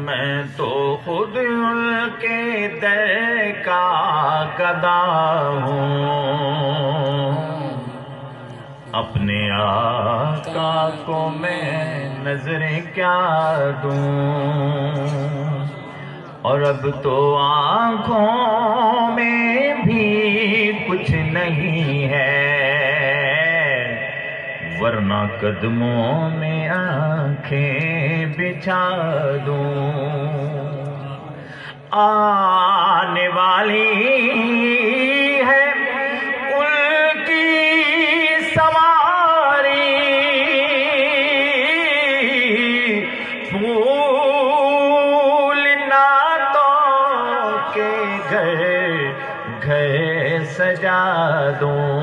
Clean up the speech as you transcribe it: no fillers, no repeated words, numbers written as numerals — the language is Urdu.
میں تو خود ان کے در کا گدا ہوں، اپنے آقا کو میں نظر کیا دوں، اور اب تو آنکھوں میں بھی کچھ نہیں ہے، ورنہ قدموں میں آنکھیں بچھا دوں۔ آنے والی ہے ان کی سواری، پھول نعتوں کے گھر گھر سجا دوں۔